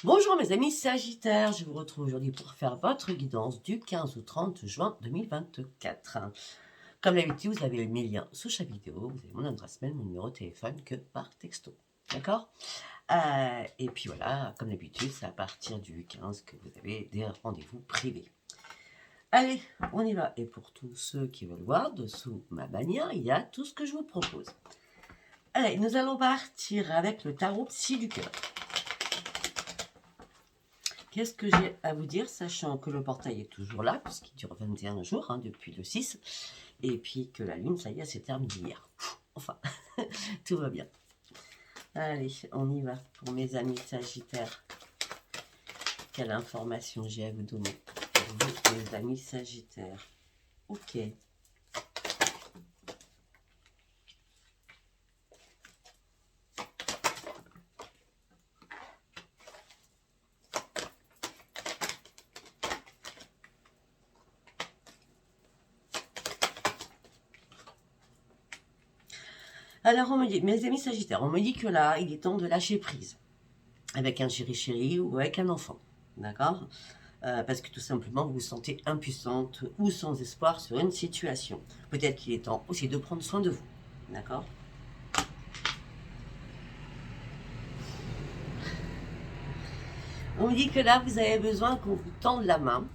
Bonjour mes amis Sagittaires, je vous retrouve aujourd'hui pour faire votre guidance du 15 au 30 juin 2024. Comme d'habitude, vous avez mes liens sous chaque vidéo, vous avez mon adresse mail, mon numéro de téléphone que par texto. D'accord. Et puis voilà, comme d'habitude, c'est à partir du 15 que vous avez des rendez-vous privés. Allez, on y va. Et pour tous ceux qui veulent voir, dessous ma bannière, il y a tout ce que je vous propose. Allez, nous allons partir avec le tarot Psy du cœur. Qu'est-ce que j'ai à vous dire, sachant que le portail est toujours là, puisqu'il dure 21 jours, depuis le 6, et puis que la lune, ça y est, s'est terminée hier. Enfin, tout va bien. Allez, on y va pour mes amis Sagittaires. Quelle information j'ai à vous donner pour vous, mes amis Sagittaires. Ok. Alors, on me dit, mes amis Sagittaires, on me dit que là, il est temps de lâcher prise. Avec un chéri-chéri ou avec un enfant. D'accord. Parce que tout simplement, vous vous sentez impuissante ou sans espoir sur une situation. Peut-être qu'il est temps aussi de prendre soin de vous. D'accord. On me dit que là, vous avez besoin qu'on vous tende la main.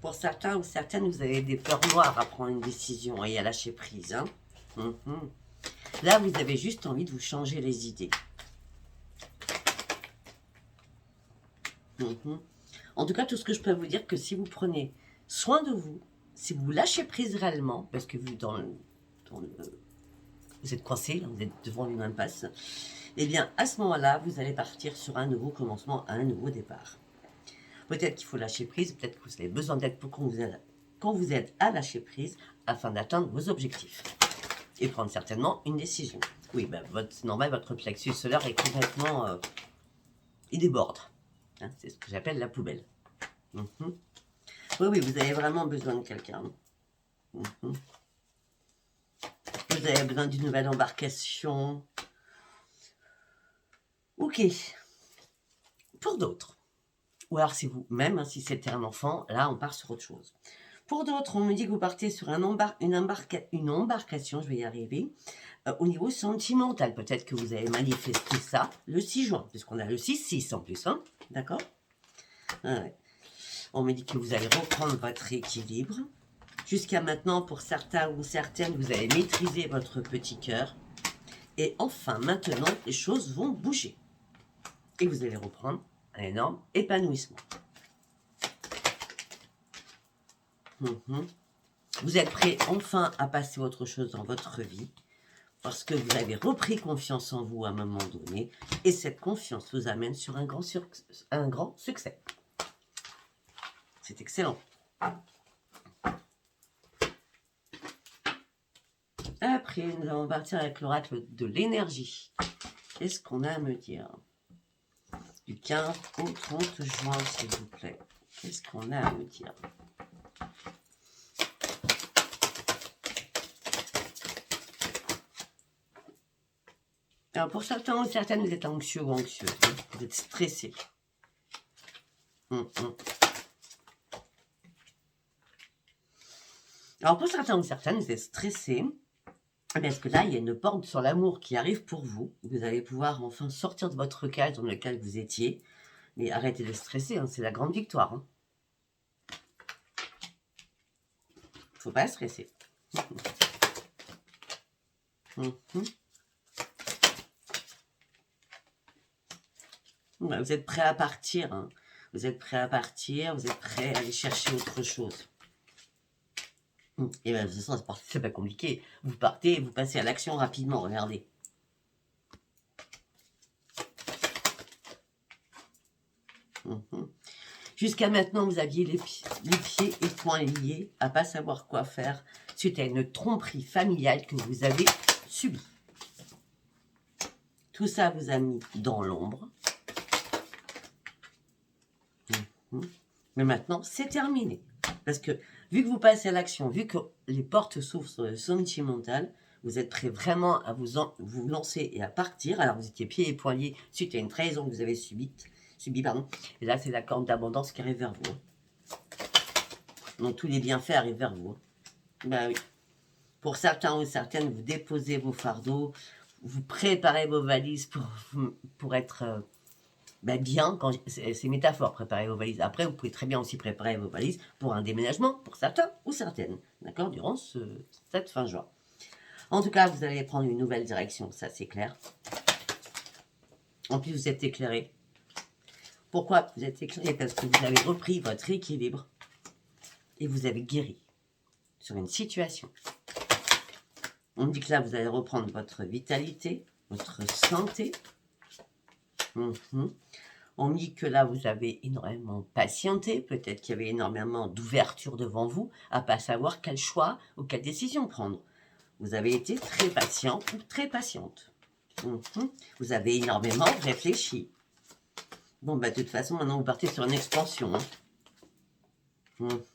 Pour certains ou certaines, vous avez des peurs noires à prendre une décision et à lâcher prise. Là, vous avez juste envie de vous changer les idées. En tout cas, tout ce que je peux vous dire, que si vous prenez soin de vous, si vous lâchez prise réellement, parce que vous, vous êtes coincé, là, vous êtes devant une impasse, eh bien, à ce moment-là, vous allez partir sur un nouveau commencement, un nouveau départ. Peut-être qu'il faut lâcher prise, peut-être que vous avez besoin d'aide pour quand vous êtes à lâcher prise, afin d'atteindre vos objectifs. Et prendre certainement une décision. Oui, ben, c'est normal, votre plexus solaire est complètement... il déborde. C'est ce que j'appelle la poubelle. Oui, oui, vous avez vraiment besoin de quelqu'un. Vous avez besoin d'une nouvelle embarcation. Ok. Pour d'autres, ou alors si vous-même, si c'était un enfant, là on part sur autre chose. Pour d'autres, on me dit que vous partez sur une embarcation, je vais y arriver, au niveau sentimental. Peut-être que vous avez manifesté ça le 6 juin, puisqu'on a le 6-6 en plus, d'accord. Ouais. On me dit que vous allez reprendre votre équilibre. Jusqu'à maintenant, pour certains ou certaines, vous avez maîtrisé votre petit cœur. Et enfin, maintenant, les choses vont bouger. Et vous allez reprendre un énorme épanouissement. Vous êtes prêt enfin à passer autre chose dans votre vie. Parce que vous avez repris confiance en vous à un moment donné. Et cette confiance vous amène sur un grand succès. C'est excellent. Après, nous allons partir avec l'oracle de l'énergie. Qu'est-ce qu'on a à me dire? Du 15 au 30 juin, s'il vous plaît. Qu'est-ce qu'on a à me dire? Alors, pour certains ou certaines, vous êtes anxieux ou anxieuse. Vous êtes stressé. Alors, pour certains ou certaines, vous êtes stressé. Parce que là, il y a une porte sur l'amour qui arrive pour vous. Vous allez pouvoir enfin sortir de votre cage dans lequel vous étiez. Mais arrêtez de stresser, c'est la grande victoire. Faut pas stresser. Vous êtes prêt à partir. Vous êtes prêt à partir, vous êtes prêt à aller chercher autre chose. Et bien, de toute façon, c'est pas compliqué. Vous partez, vous passez à l'action rapidement, regardez. Jusqu'à maintenant, vous aviez les pieds et poings liés à pas savoir quoi faire suite à une tromperie familiale que vous avez subie. Tout ça vous a mis dans l'ombre. Mais maintenant, c'est terminé. Parce que, vu que vous passez à l'action, vu que les portes s'ouvrent sur le sentimental, Vous êtes prêt vraiment à vous lancer et à partir. Alors, vous étiez pieds et poings liés suite à une trahison que vous avez subie. Et là, c'est la corne d'abondance qui arrive vers vous. Donc, tous les bienfaits arrivent vers vous. Ben oui. Pour certains ou certaines, vous déposez vos fardeaux, vous préparez vos valises pour être bien. C'est métaphore, préparer vos valises. Après, vous pouvez très bien aussi préparer vos valises pour un déménagement, pour certains ou certaines. D'accord, durant cette fin juin. En tout cas, vous allez prendre une nouvelle direction, ça c'est clair. En plus, vous êtes éclairé. Pourquoi vous êtes éclairé? Parce que vous avez repris votre équilibre et vous avez guéri sur une situation. On dit que là, vous allez reprendre votre vitalité, votre santé. On dit que là, vous avez énormément patienté. Peut-être qu'il y avait énormément d'ouverture devant vous, à ne pas savoir quel choix ou quelle décision prendre. Vous avez été très patient ou très patiente. Vous avez énormément réfléchi. Bon, de toute façon, maintenant, vous partez sur une expansion. Vous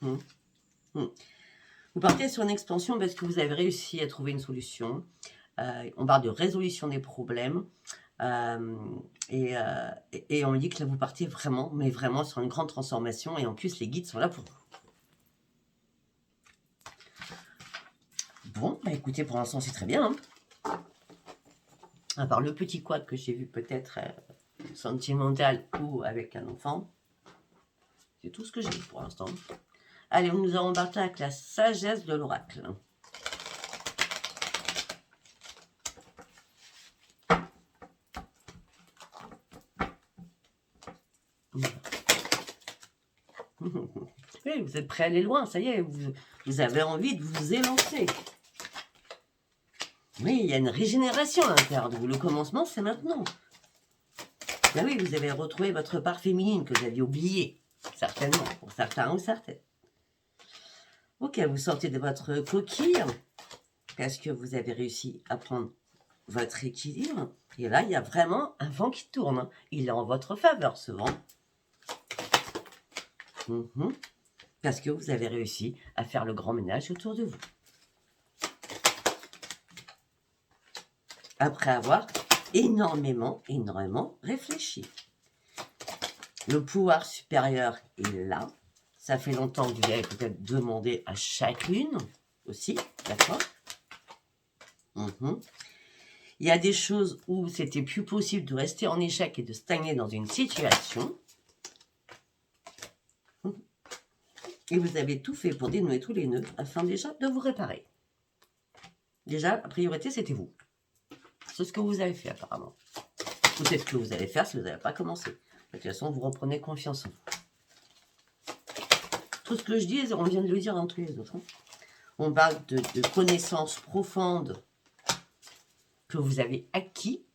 partez sur une expansion parce que vous avez réussi à trouver une solution. On parle de résolution des problèmes. Et on dit que là, vous partez vraiment, mais vraiment sur une grande transformation. Et en plus, les guides sont là pour vous. Bon, écoutez, pour l'instant, c'est très bien. À part le petit quad que j'ai vu peut-être sentimental ou avec un enfant. C'est tout ce que j'ai pour l'instant. Allez, nous allons partir avec la sagesse de l'oracle. Oui, vous êtes prêts à aller loin, ça y est, vous avez envie de vous élancer. Oui, il y a une régénération à l'intérieur de vous. Le commencement, c'est maintenant. Ben oui, vous avez retrouvé votre part féminine que vous aviez oubliée, certainement, pour certains ou certaines. Ok, vous sortez de votre coquille, parce que vous avez réussi à prendre votre équilibre. Et là, il y a vraiment un vent qui tourne. Il est en votre faveur, ce vent. Parce que vous avez réussi à faire le grand ménage autour de vous. Après avoir énormément réfléchi. Le pouvoir supérieur est là. Ça fait longtemps que vous avez peut-être demandé à chacune aussi, d'accord? Il y a des choses où c'était plus possible de rester en échec et de stagner dans une situation. Et vous avez tout fait pour dénouer tous les nœuds afin déjà de vous réparer. Déjà, la priorité, c'était vous. C'est ce que vous avez fait apparemment. Ou c'est ce que vous allez faire si vous n'avez pas commencé. De toute façon, vous reprenez confiance en vous. Tout ce que je dis, on vient de le dire dans tous les autres. On parle de connaissances profondes que vous avez acquis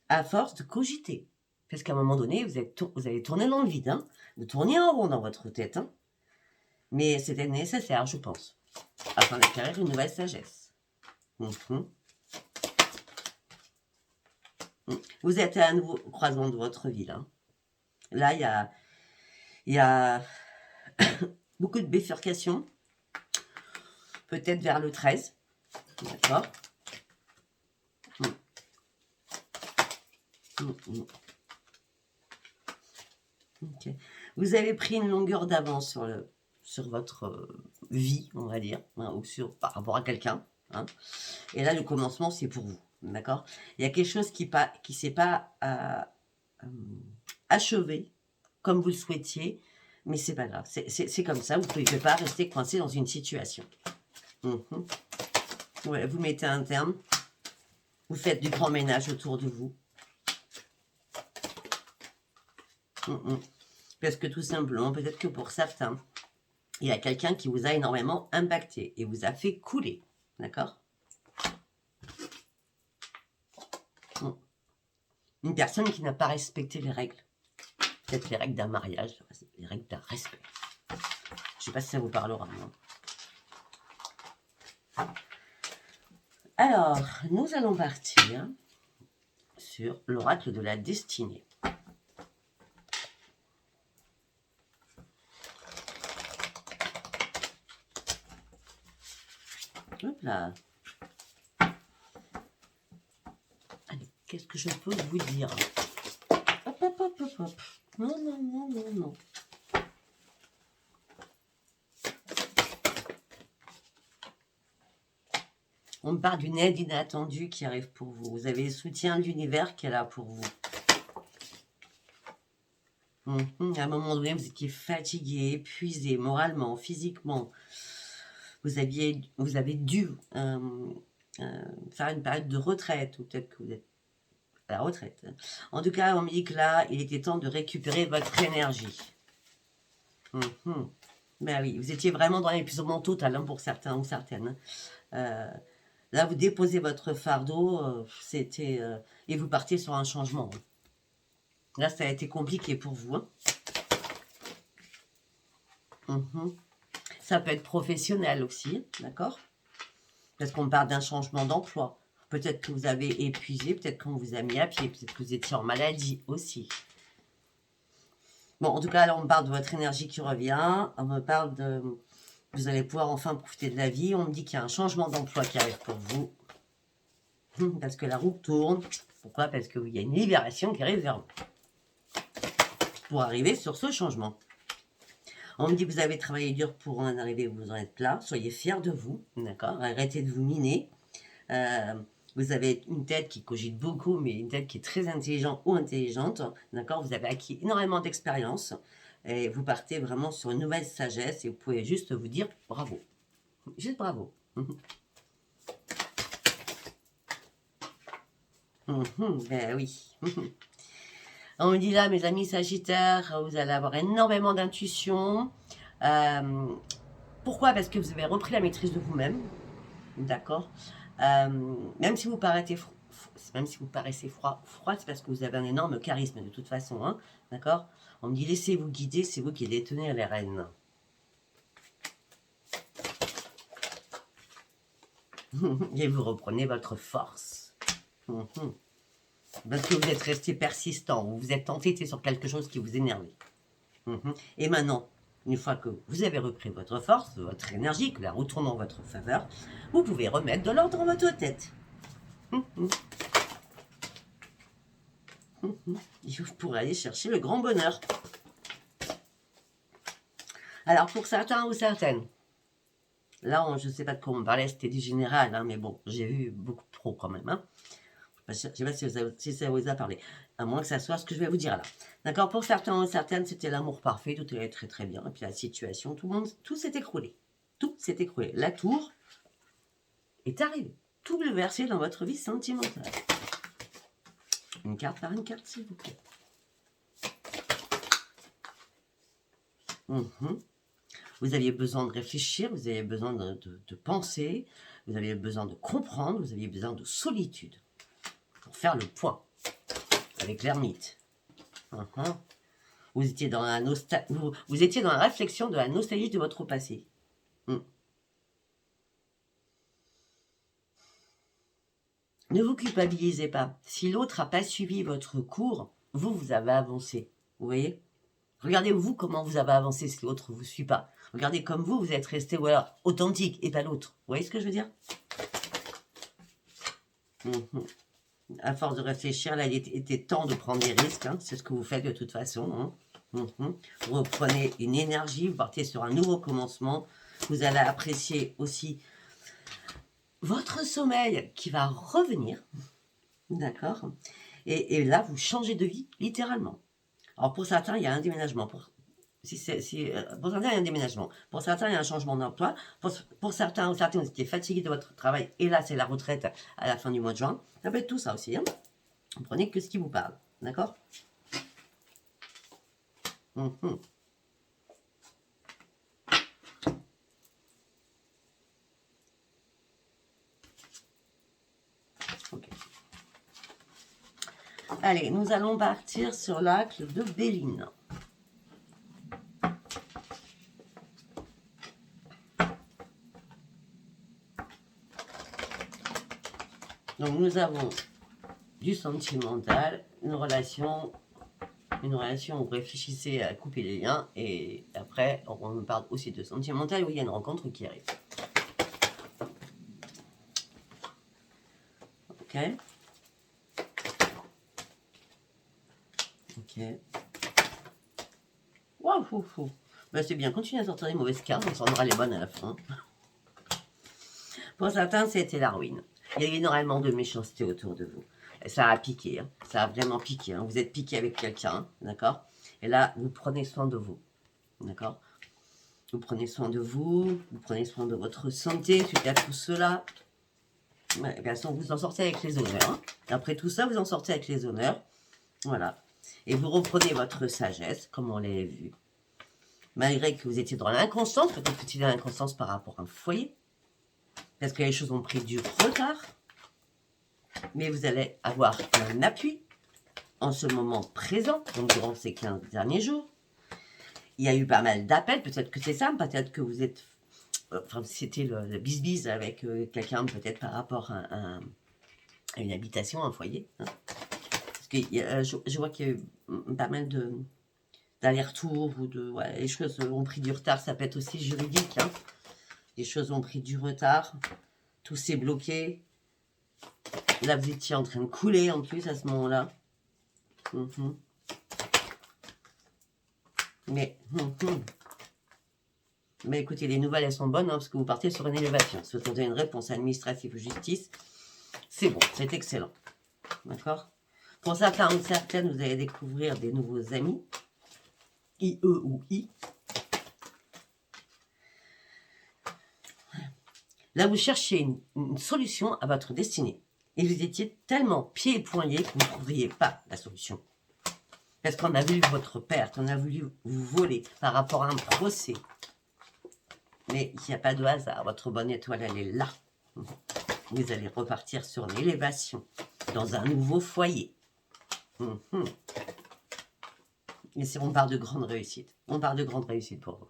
à force de cogiter. Parce qu'à un moment donné, vous avez tourné dans le vide. Vous tourniez en rond dans votre tête. Mais c'était nécessaire, je pense, afin d'acquérir une nouvelle sagesse. Vous êtes à un nouveau croisement de votre vie. Là, il y a beaucoup de bifurcations. Peut-être vers le 13. D'accord. Okay. Vous avez pris une longueur d'avance sur votre vie, on va dire, ou par rapport à quelqu'un. Et là, le commencement, c'est pour vous. D'accord. Il y a quelque chose qui ne s'est pas achevé comme vous le souhaitiez, mais c'est pas grave. C'est comme ça. Vous ne pouvez pas rester coincé dans une situation. Ouais, vous mettez un terme. Vous faites du grand ménage autour de vous. Parce que tout simplement, peut-être que pour certains, il y a quelqu'un qui vous a énormément impacté et vous a fait couler. D'accord? Une personne qui n'a pas respecté les règles. Peut-être les règles d'un mariage, les règles d'un respect. Je ne sais pas si ça vous parlera. Alors, nous allons partir sur l'oracle de la destinée. Hop là. Qu'est-ce que je peux vous dire? Hop, hop, hop, hop, hop. Non, non, non, non, non. On me parle d'une aide inattendue qui arrive pour vous. Vous avez le soutien de l'univers qui est là pour vous. À un moment donné, vous étiez fatigué, épuisé, moralement, physiquement. Vous avez dû faire une période de retraite, ou peut-être que vous êtes à la retraite. En tout cas, on me dit que là, il était temps de récupérer votre énergie. Ben oui, vous étiez vraiment dans l'épuisement total, hein, pour certains ou certaines. Là, vous déposez votre fardeau, et vous partez sur un changement. Là, ça a été compliqué pour vous. Hein. Ça peut être professionnel aussi, d'accord? Parce qu'on parle d'un changement d'emploi. Peut-être que vous avez épuisé, peut-être qu'on vous a mis à pied, peut-être que vous étiez en maladie aussi. Bon, en tout cas, là, on me parle de votre énergie qui revient. On me parle de... Vous allez pouvoir enfin profiter de la vie. On me dit qu'il y a un changement d'emploi qui arrive pour vous. Parce que la roue tourne. Pourquoi? Parce qu'il y a une libération qui arrive vers vous. Pour arriver sur ce changement. On me dit que vous avez travaillé dur pour en arriver, vous en êtes là. Soyez fiers de vous, d'accord? Arrêtez de vous miner. Vous avez une tête qui cogite beaucoup, mais une tête qui est très intelligente ou intelligente, d'accord? Vous avez acquis énormément d'expérience et vous partez vraiment sur une nouvelle sagesse et vous pouvez juste vous dire bravo. Juste bravo. Ben oui. On me dit là, mes amis Sagittaires, vous allez avoir énormément d'intuition. Pourquoi? Parce que vous avez repris la maîtrise de vous-même. D'accord? Même si vous paraissez froid, c'est parce que vous avez un énorme charisme de toute façon. Hein, d'accord? On me dit laissez-vous guider, c'est vous qui détenez les rênes. Et vous reprenez votre force. Parce que vous êtes resté persistant, ou vous êtes entêté sur quelque chose qui vous énervait. Et maintenant, une fois que vous avez repris votre force, votre énergie, que la roue tourne en votre faveur, vous pouvez remettre de l'ordre dans votre tête. Et vous pourrez aller chercher le grand bonheur. Alors, pour certains ou certaines, là, je ne sais pas de quoi on me parlait, c'était du général, hein, mais bon, j'ai vu beaucoup de pros quand même. Hein. Je ne sais pas si ça vous a parlé, à moins que ça soit ce que je vais vous dire là. D'accord? Pour certains ou certaines, c'était l'amour parfait, tout allait très très bien. Et puis la situation, tout s'est écroulé. Tout s'est écroulé. La tour est arrivée. Tout bouleversé dans votre vie sentimentale. Une carte par une carte, s'il vous plaît. Vous aviez besoin de réfléchir, vous aviez besoin de penser, vous aviez besoin de comprendre, vous aviez besoin de solitude pour faire le point avec l'ermite. Vous étiez dans vous étiez dans la réflexion de la nostalgie de votre passé. Ne vous culpabilisez pas. Si l'autre n'a pas suivi votre cours, vous avez avancé. Vous voyez? Regardez vous comment vous avez avancé si l'autre ne vous suit pas. Regardez comme vous êtes resté authentique et pas l'autre. Vous voyez ce que je veux dire? À force de réfléchir, là, il était temps de prendre des risques. Hein. C'est ce que vous faites de toute façon. Hein. Vous reprenez une énergie, vous partez sur un nouveau commencement. Vous allez apprécier aussi votre sommeil qui va revenir. D'accord? Et là, vous changez de vie, littéralement. Alors, pour certains, il y a un déménagement. Pour certains, il y a un déménagement. Pour certains, il y a un changement d'emploi. Pour certains ou certaines, vous étiez fatigué de votre travail. Et là, c'est la retraite à la fin du mois de juin. Ça peut être tout ça aussi. Hein. Vous prenez que ce qui vous parle. D'accord? Ok. Allez, nous allons partir sur l'axe de Béline. Donc nous avons du sentimental, une relation où vous réfléchissez à couper les liens, et après on me parle aussi de sentimental où il y a une rencontre qui arrive. Ok. Ok. Waouh, fou, fou. Ben, c'est bien, continuez à sortir les mauvaises cartes, on s'en aura les bonnes à la fin. Pour certains, c'était la ruine. Il y a énormément de méchanceté autour de vous. Ça a piqué, hein. Ça a vraiment piqué. Hein. Vous êtes piqué avec quelqu'un, d'accord? Et là, vous prenez soin de vous, d'accord? Vous prenez soin de vous, vous prenez soin de votre santé suite à tout cela. Ouais, de toute façon, vous en sortez avec les honneurs. Hein. Après tout ça, vous en sortez avec les honneurs. Voilà. Et vous reprenez votre sagesse, comme on l'a vu. Malgré que vous étiez dans l'inconstance, peut-être que c'était l'inconstance par rapport à un foyer, parce que les choses ont pris du retard, mais vous allez avoir un appui en ce moment présent, donc durant ces 15 derniers jours. Il y a eu pas mal d'appels, peut-être que c'est ça, peut-être que vous êtes... Enfin, c'était le bis-bis avec quelqu'un, peut-être par rapport à une habitation, un foyer. Hein. Parce que je vois qu'il y a eu pas mal d'aller-retour, ou de... Ouais, les choses ont pris du retard, ça peut être aussi juridique. Hein. Les choses ont pris du retard, tout s'est bloqué. Là, vous étiez en train de couler en plus à ce moment-là. Mais écoutez, les nouvelles, elles sont bonnes, hein, parce que vous partez sur une élévation. Si vous attendez une réponse administrative ou justice, c'est bon, c'est excellent. D'accord? Pour certains ou certaines, vous allez découvrir des nouveaux amis. IE ou I. Là, vous cherchez une solution à votre destinée. Et vous étiez tellement pieds et poings liés que vous ne trouveriez pas la solution. Parce qu'on a voulu votre perte, on a voulu vous voler par rapport à un procès. Mais il n'y a pas de hasard, votre bonne étoile, elle est là. Vous allez repartir sur l'élévation, dans un nouveau foyer. Et on part de grande réussite. On part de grande réussite pour vous.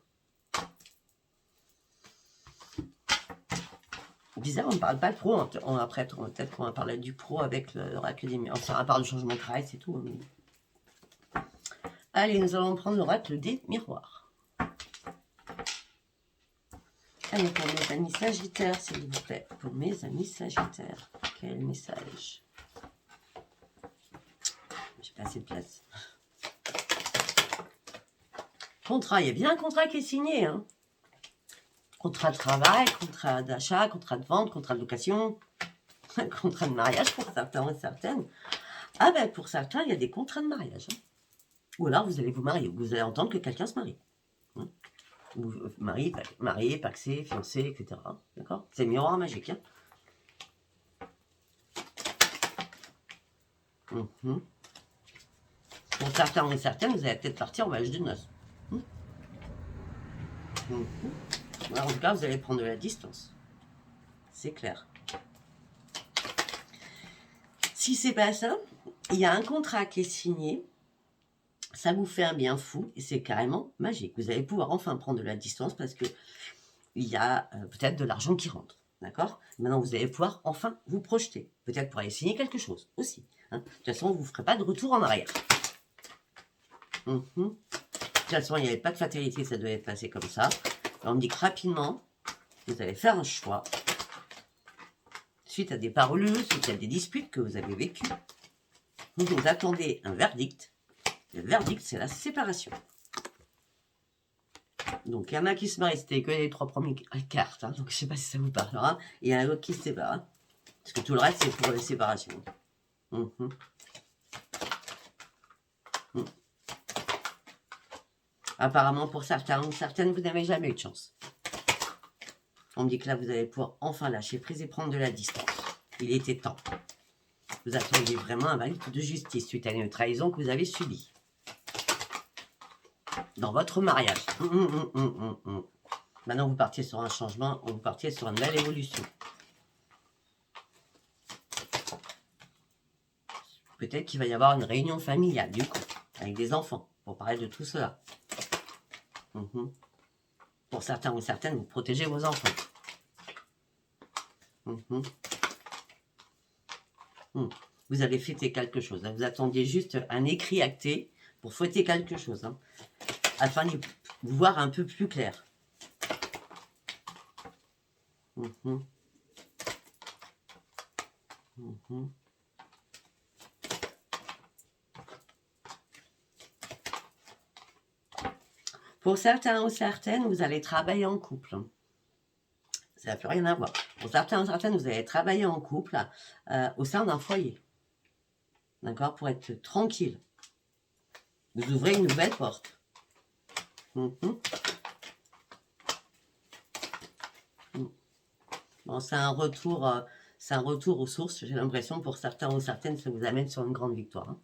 Bizarre, on ne parle pas de pro. Après, peut-être qu'on va parler du pro avec l'oracle des miroirs. Enfin, à part le changement de travail, c'est tout. Allez, nous allons prendre l'oracle des miroirs. Allez, pour mes amis sagittaires, s'il vous plaît. Pour mes amis sagittaires. Quel message? J'ai pas assez de place. Contrat, il y a bien un contrat qui est signé. Hein. Contrat de travail, contrat d'achat, contrat de vente, contrat de location, contrat de mariage pour certains et certaines. Ah ben pour certains, il y a des contrats de mariage. Hein. Ou alors vous allez vous marier, ou vous allez entendre que quelqu'un se marie. Hein. Ou marié, paxé, fiancé, etc. D'accord? C'est le miroir magique. Hein. Pour certains et certaines, vous allez peut-être partir en voyage de noces. Alors, en tout cas, vous allez prendre de la distance. C'est clair. Si c'est pas ça, il y a un contrat qui est signé, ça vous fait un bien fou et c'est carrément magique. Vous allez pouvoir enfin prendre de la distance parce que il y a peut-être de l'argent qui rentre. D'accord? Maintenant, vous allez pouvoir enfin vous projeter. Peut-être pour aller signer quelque chose aussi. Hein. De toute façon, vous ne ferez pas de retour en arrière. De toute façon, il n'y avait pas de fatalité, ça devait être passé comme ça. Alors, on me dit que rapidement, vous allez faire un choix suite à des paroleuses, suite à des disputes que vous avez vécues. Vous attendez un verdict. Le verdict, c'est la séparation. Donc, il y en a qui se marient, c'était que les 3 premières cartes. Hein, donc, je ne sais pas si ça vous parlera. Et il y en a d'autres qui se séparent. Hein, parce que tout le reste, c'est pour les séparations. Apparemment, pour certains ou certaines, vous n'avez jamais eu de chance. On me dit que là, vous allez pouvoir enfin lâcher prise et prendre de la distance. Il était temps. Vous attendiez vraiment un verdict de justice suite à une trahison que vous avez subie. Dans votre mariage. Maintenant, vous partiez sur un changement, vous partiez sur une belle évolution. Peut-être qu'il va y avoir une réunion familiale, du coup, avec des enfants, pour parler de tout cela. Pour certains ou certaines, vous protégez vos enfants. Vous avez fêté quelque chose. Hein. Vous attendiez juste un écrit acté pour fêter quelque chose. Hein, afin de voir un peu plus clair. Pour certains ou certaines, vous allez travailler en couple. Ça n'a plus rien à voir. Pour certains ou certaines, vous allez travailler en couple au sein d'un foyer. D'accord? Pour être tranquille. Vous ouvrez une nouvelle porte. Bon, c'est un retour aux sources. J'ai l'impression, pour certains ou certaines, ça vous amène sur une grande victoire. Hein.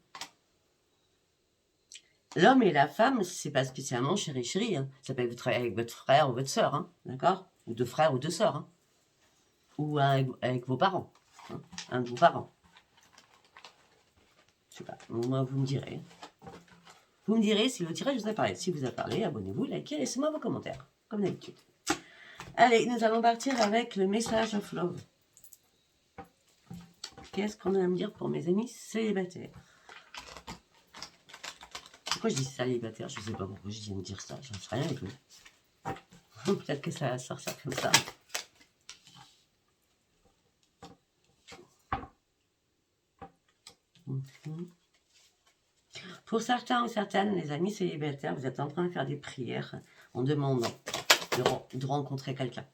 L'homme et la femme, c'est pas spécialement chéri-chéri. Hein. Ça peut être vous travaillez avec votre frère ou votre sœur, hein, d'accord? Ou deux frères ou deux sœurs. Hein. Ou avec vos parents. Hein. Un de vos parents. Je sais pas, moi vous me direz. Vous me direz si le tirage vous a parlé. Si vous a parlé, abonnez-vous, likez, laissez-moi vos commentaires, comme d'habitude. Allez, nous allons partir avec le message of love. Qu'est-ce qu'on a à me dire pour mes amis célibataires? Pourquoi je dis célibataire? Je sais pas pourquoi je viens de dire ça, j'en sais rien du tout. Peut-être que ça sort ça comme ça. Pour certains ou certaines, les amis célibataires, vous êtes en train de faire des prières en demandant de rencontrer quelqu'un.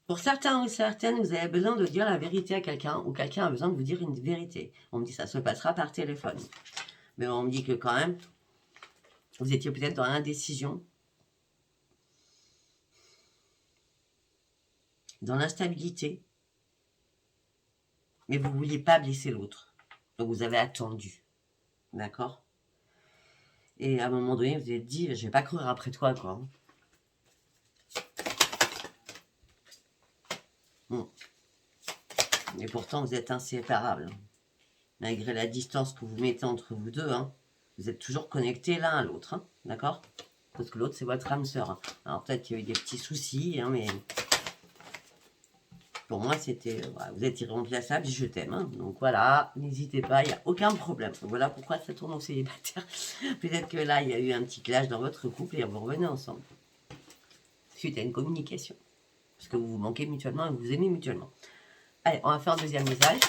Pour certains ou certaines, vous avez besoin de dire la vérité à quelqu'un ou quelqu'un a besoin de vous dire une vérité. On me dit ça se passera par téléphone. Mais on me dit que quand même, vous étiez peut-être dans l'indécision, dans l'instabilité, mais vous ne vouliez pas blesser l'autre. Donc vous avez attendu. D'accord? Et à un moment donné, vous vous êtes dit, je ne vais pas courir après toi, quoi. Et pourtant, vous êtes inséparables. Malgré la distance que vous mettez entre vous deux, hein, vous êtes toujours connectés l'un à l'autre. Hein, d'accord? Parce que l'autre, c'est votre âme sœur. Hein. Alors peut-être qu'il y a eu des petits soucis, hein, mais pour moi, c'était... voilà, vous êtes irremplaçable, je t'aime. Hein. Donc voilà, n'hésitez pas, il n'y a aucun problème. Voilà pourquoi ça tourne au célibataire. Peut-être que là, il y a eu un petit clash dans votre couple et vous revenez ensemble. Suite à une communication. Parce que vous vous manquez mutuellement et vous vous aimez mutuellement. Allez, on va faire un deuxième message.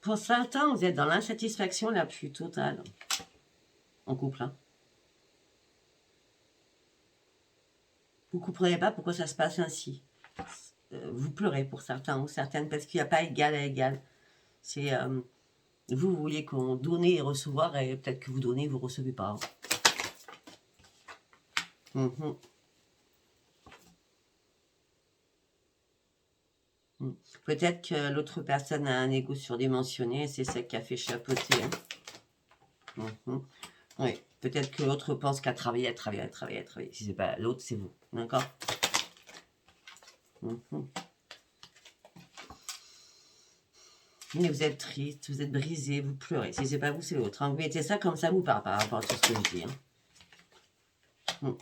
Pour certains, vous êtes dans l'insatisfaction la plus totale. En couple. Hein. Vous ne comprenez pas pourquoi ça se passe ainsi. Vous pleurez pour certains ou certaines parce qu'il n'y a pas égal à égal. C'est... vous vouliez qu'on donne et recevoir et peut-être que vous donnez et vous ne recevez pas. Peut-être que l'autre personne a un ego surdimensionné et c'est ça qui a fait chapeauter. Hein. Oui, peut-être que l'autre pense qu'à travailler. Si c'est pas l'autre, c'est vous. D'accord? Mais vous êtes triste, vous êtes brisé, vous pleurez. Si c'est pas vous, c'est l'autre. Hein. Vous mettez ça comme ça vous parle par rapport à tout ce que je dis. Hein.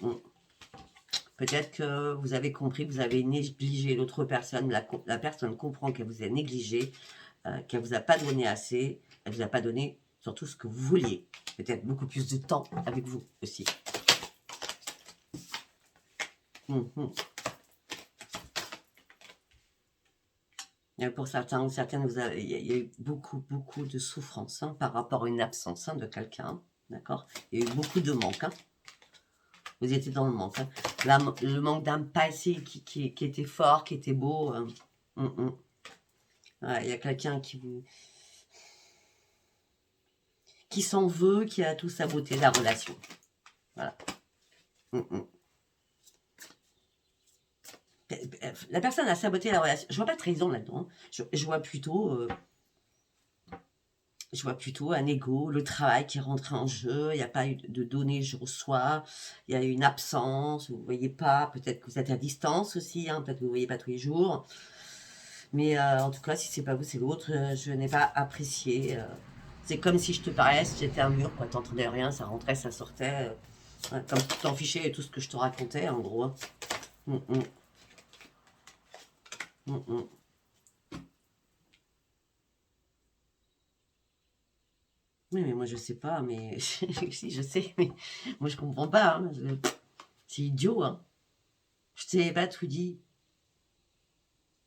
Peut-être que vous avez compris, vous avez négligé l'autre personne. La personne comprend qu'elle vous a négligé, qu'elle vous a pas donné assez. Elle vous a pas donné surtout ce que vous vouliez. Peut-être beaucoup plus de temps avec vous aussi. Pour certains ou certaines, il y a eu beaucoup de souffrance hein, par rapport à une absence hein, de quelqu'un. D'accord? Il y a eu beaucoup de manque. Hein. Vous étiez dans le manque. Hein. Le manque d'un passé qui était fort, qui était beau. Ouais, il y a quelqu'un qui s'en veut, qui a tout saboté la relation. Voilà. La personne a saboté la relation. Je vois pas de trahison là-dedans. Je vois plutôt... je vois plutôt un ego, le travail qui est rentré en jeu, il n'y a pas eu de données, je reçois, il y a eu une absence, vous ne voyez pas, peut-être que vous êtes à distance aussi, hein, peut-être que vous ne voyez pas tous les jours. Mais en tout cas, si c'est pas vous, c'est l'autre, je n'ai pas apprécié. C'est comme si je te parlais, si j'étais un mur, quoi, t'entendais rien, ça rentrait, ça sortait, comme tu t'en fichais et tout ce que je te racontais, en gros. Oui, mais moi, je sais pas, mais si, je sais, mais moi, je comprends pas. Hein. C'est idiot, hein. Je t'ai pas tout dit.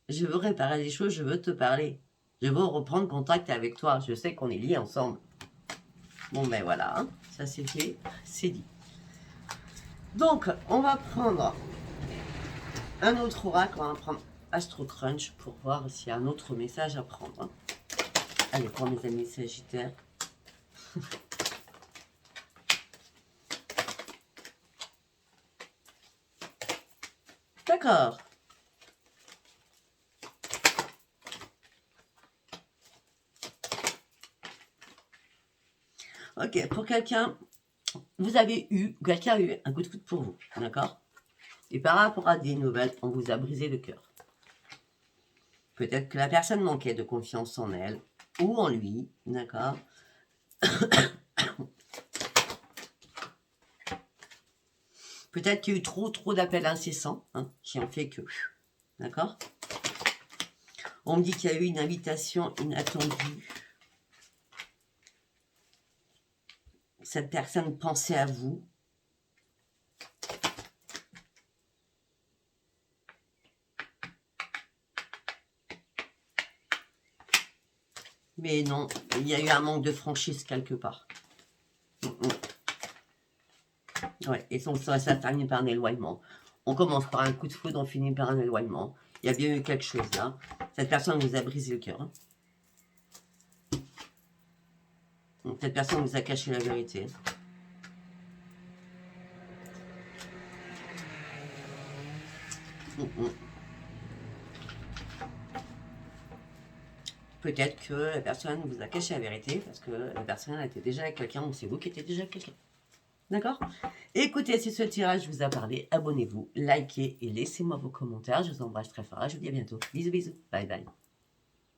Je veux réparer les choses, je veux te parler. Je veux reprendre contact avec toi. Je sais qu'on est liés ensemble. Bon, ben voilà, hein. Ça c'est fait, c'est dit. Donc, on va prendre un autre oracle, on va prendre Astro Crunch pour voir s'il y a un autre message à prendre. Hein. Allez, pour mes amis Sagittaires. D'accord. Ok, pour quelqu'un, quelqu'un a eu un coup de foudre pour vous, d'accord? Et par rapport à des nouvelles, on vous a brisé le cœur. Peut-être que la personne manquait de confiance en elle ou en lui, d'accord? Peut-être qu'il y a eu trop d'appels incessants, hein, qui ont fait que... D'accord? On me dit qu'il y a eu une invitation inattendue. Cette personne pensait à vous. Mais non, il y a eu un manque de franchise quelque part. Ouais, et ça termine par un éloignement. On commence par un coup de foudre, on finit par un éloignement. Il y a bien eu quelque chose là. Cette personne vous a brisé le cœur. Hein. Cette personne vous a caché la vérité. Peut-être que la personne vous a caché la vérité parce que la personne était déjà avec quelqu'un ou c'est vous qui étiez déjà avec quelqu'un. D'accord? Écoutez, si ce tirage vous a parlé, abonnez-vous, likez et laissez-moi vos commentaires. Je vous embrasse très fort. Je vous dis à bientôt. Bisous, bisous. Bye, bye.